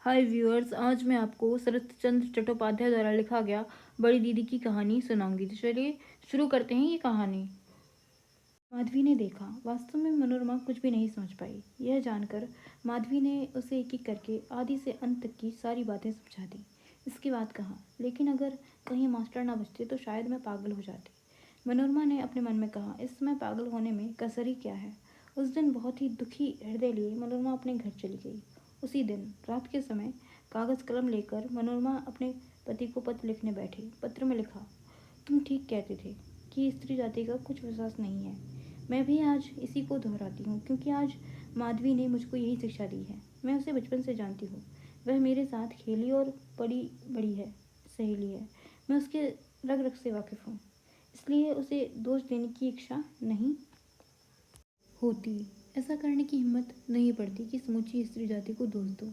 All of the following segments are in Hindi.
हाय व्यूअर्स, आज मैं आपको शरत चंद्र चट्टोपाध्याय द्वारा लिखा गया बड़ी दीदी की कहानी सुनाऊंगी। तो चलिए शुरू करते हैं ये कहानी। माधवी ने देखा। वास्तव में मनोरमा कुछ भी नहीं समझ पाई। यह जानकर माधवी ने उसे एक एक करके आदि से अंत तक की सारी बातें समझा दी। इसके बाद कहा, लेकिन अगर कहीं मास्टर ना बचते तो शायद मैं पागल हो जाती। मनोरमा ने अपने मन में कहा, इस समय पागल होने में कसर ही क्या है। उस दिन बहुत ही दुखी हृदय लिए मनोरमा अपने घर चली गई। उसी दिन रात के समय कागज कलम लेकर मनोरमा अपने पति को पत्र लिखने बैठी। पत्र में लिखा, तुम ठीक कहते थे कि स्त्री जाति का कुछ विश्वास नहीं है। मैं भी आज इसी को दोहराती हूँ, क्योंकि आज माधवी ने मुझको यही शिक्षा दी है। मैं उसे बचपन से जानती हूँ। वह मेरे साथ खेली और बड़ी बड़ी है सहेली है। मैं उसके रग रग से वाकिफ हूँ, इसलिए उसे दोष देने की इच्छा नहीं होती। ऐसा करने की हिम्मत नहीं पड़ती कि समूची स्त्री जाति को दोष दो।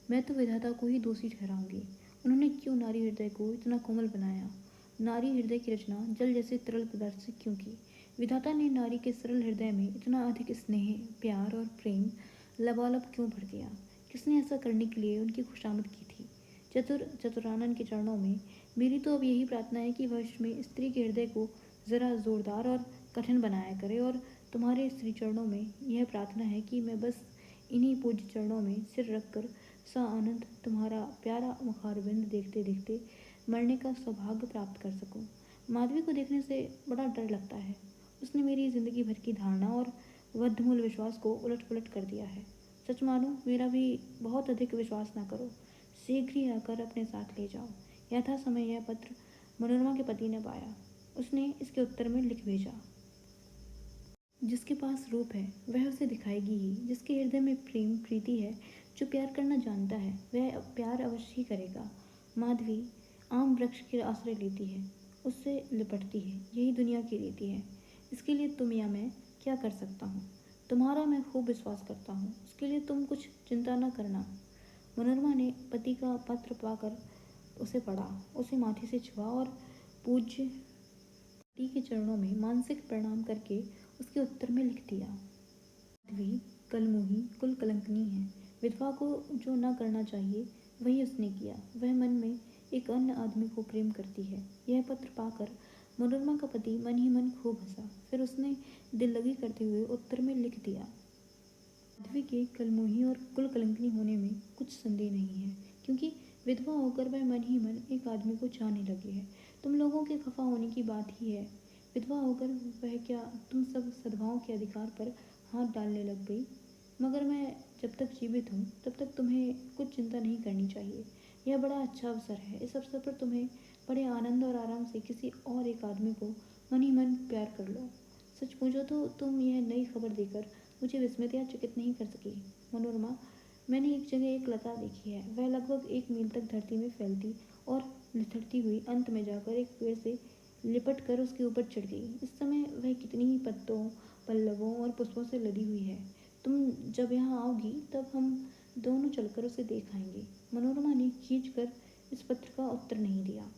मैं तो विधाता को ही दोषी ठहराऊंगी। उन्होंने क्यों नारी हृदय को इतना कोमल बनाया। नारी हृदय की रचना जल जैसे तरल पदार्थ से क्यों की। विधाता ने नारी के सरल हृदय में इतना अधिक स्नेह, प्यार और प्रेम लबालब क्यों भर दिया। किसने ऐसा करने के लिए उनकी खुशामद की थी। चतुरानन के चरणों में मेरी तो अब यही प्रार्थना है कि वश में स्त्री के हृदय को ज़रा जोरदार और कठिन बनाया करे, और तुम्हारे स्त्री चरणों में यह प्रार्थना है कि मैं बस इन्हीं पूज्य चरणों में सिर रखकर सा आनंद तुम्हारा प्यारा मुखारबिंद देखते देखते मरने का सौभाग्य प्राप्त कर सकूं। माधवी को देखने से बड़ा डर लगता है। उसने मेरी जिंदगी भर की धारणा और बद्धमूल विश्वास को उलट पुलट कर दिया है। सच मानो मेरा भी बहुत अधिक विश्वास ना करो। शीघ्र ही आकर अपने साथ ले जाओ। यथा समय यह पत्र मनोरमा के पति ने पाया। उसने इसके उत्तर में लिख भेजा, जिसके पास रूप है वह उसे दिखाएगी ही। जिसके हृदय में प्रेम प्रीति है, जो प्यार करना जानता है, वह प्यार अवश्य ही करेगा। माधवी आम वृक्ष के आश्रय लेती है, उससे लिपटती है। यही दुनिया की रीति है। इसके लिए तुम या मैं क्या कर सकता हूँ। तुम्हारा मैं खूब विश्वास करता हूँ, उसके लिए तुम कुछ चिंता न करना। मनोरमा ने पति का पत्र पाकर उसे पढ़ा, उसे माथे से छुआ और पूज्य पति के चरणों में मानसिक प्रणाम करके उसके उत्तर में लिख दिया, माधवी कलमुही कुल कलंकनी है। विधवा को जो न करना चाहिए वही उसने किया। वह मन में एक अन्य आदमी को प्रेम करती है। यह पत्र पाकर मनोरमा का पति मन ही मन खूब हंसा। फिर उसने दिल लगी करते हुए उत्तर में लिख दिया, माधवी के कलमुही और कुल कलंकनी होने में कुछ संदेह नहीं है, क्योंकि विधवा होकर वह मन ही मन एक आदमी को चाहने लगी है। तुम लोगों के खफा होने की बात ही है। विधवा होकर वह क्या तुम सब सद्भाव के अधिकार पर हाथ डालने लग गई। मगर मैं जब तक जीवित हूँ तब तक तुम्हें कुछ चिंता नहीं करनी चाहिए। यह बड़ा अच्छा अवसर है। इस अवसर पर तुम्हें बड़े आनंद और आराम से किसी और एक आदमी को मन ही मन प्यार कर लो। सच पूछो तो तुम यह नई खबर देकर मुझे विस्मित या चकित नहीं कर सकी। मनोरमा, मैंने एक जगह एक लता देखी है। वह लगभग 1 मील तक धरती में फैलती और निथरती हुई अंत में जाकर एक पेड़ से लिपट कर उसके ऊपर चढ़ गई। इस समय वह कितनी ही पत्तों, पल्लवों और पुष्पों से लदी हुई है। तुम जब यहाँ आओगी तब हम दोनों चलकर उसे देख आएंगे। मनोरमा ने खींच कर इस पत्र का उत्तर नहीं दिया।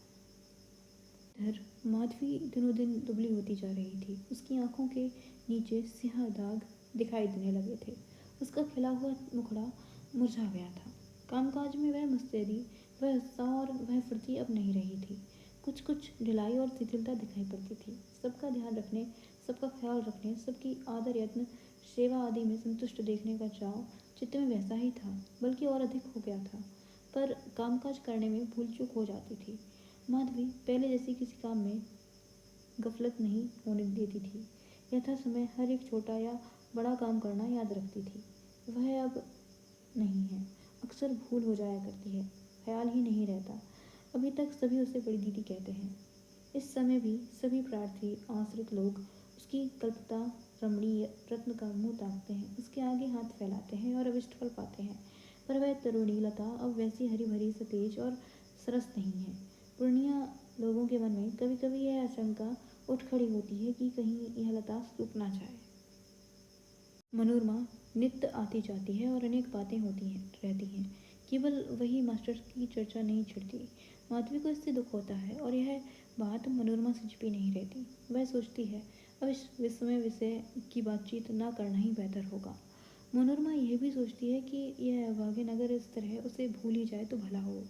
इधर माधवी दिनों दिन दुबली होती जा रही थी। उसकी आंखों के नीचे स्याह दाग दिखाई देने लगे थे। उसका खिला हुआ मुखड़ा मुरझा गया था। कामकाज में वह मुस्तैदी, वह उत्साह और वह फुर्ती अब नहीं रही थी। कुछ कुछ ढिलाई और शिथिलता दिखाई पड़ती थी। सबका ध्यान रखने, सबका ख्याल रखने, सबकी आदर यत्न सेवा आदि में संतुष्ट देखने का चाव चित्त में वैसा ही था, बल्कि और अधिक हो गया था। पर कामकाज करने में भूल चूक हो जाती थी। माधवी पहले जैसी किसी काम में गफलत नहीं होने देती थी। यथा समय हर एक छोटा या बड़ा काम करना याद रखती थी। वह अब नहीं है। अक्सर भूल हो जाया करती है, ख्याल ही नहीं रहता। अभी तक सभी उसे बड़ी दीदी कहते हैं। इस समय भी सभी प्रार्थी आश्रित लोग उसकी कल्पता रमणीय रत्न का मुंह ताकते हैं, उसके आगे हाथ फैलाते हैं और अविष्ट फल पाते हैं। पर वह तरुणी लता अब वैसी हरी भरी सतेज और सरस नहीं है। पूर्णिया लोगों के मन में कभी कभी यह आशंका उठ खड़ी होती है कि कहीं यह लता सूख ना जाए। मनोरमा नित्य आती जाती है और अनेक बातें होती हैं रहती हैं। केवल वही मास्टर की चर्चा नहीं छिड़ती। माधवी को इससे दुख होता है और यह बात मनोरमा से छिपी नहीं रहती। वह सोचती है, अब इस विस्मय विषय की बातचीत ना करना ही बेहतर होगा। मनोरमा यह भी सोचती है कि यह अभागिन अगर इस तरह उसे भूल ही जाए तो भला हो।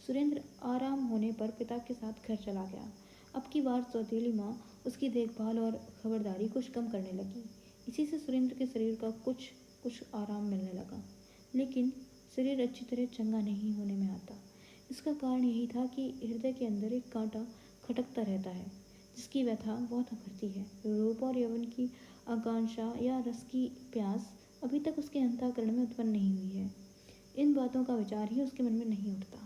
सुरेंद्र आराम होने पर पिता के साथ घर चला गया। अब की बार सौतेली माँ उसकी देखभाल और खबरदारी कुछ कम करने लगी। इसी से सुरेंद्र के शरीर का कुछ कुछ आराम मिलने लगा, लेकिन शरीर अच्छी तरह चंगा नहीं होने में आता। इसका कारण यही था कि हृदय के अंदर एक कांटा खटकता रहता है, जिसकी व्यथा बहुत बढ़ती है। रूप और यौवन की आकांक्षा या रस की प्यास अभी तक उसके अंतःकरण में उत्पन्न नहीं हुई है। इन बातों का विचार ही उसके मन में नहीं उठता।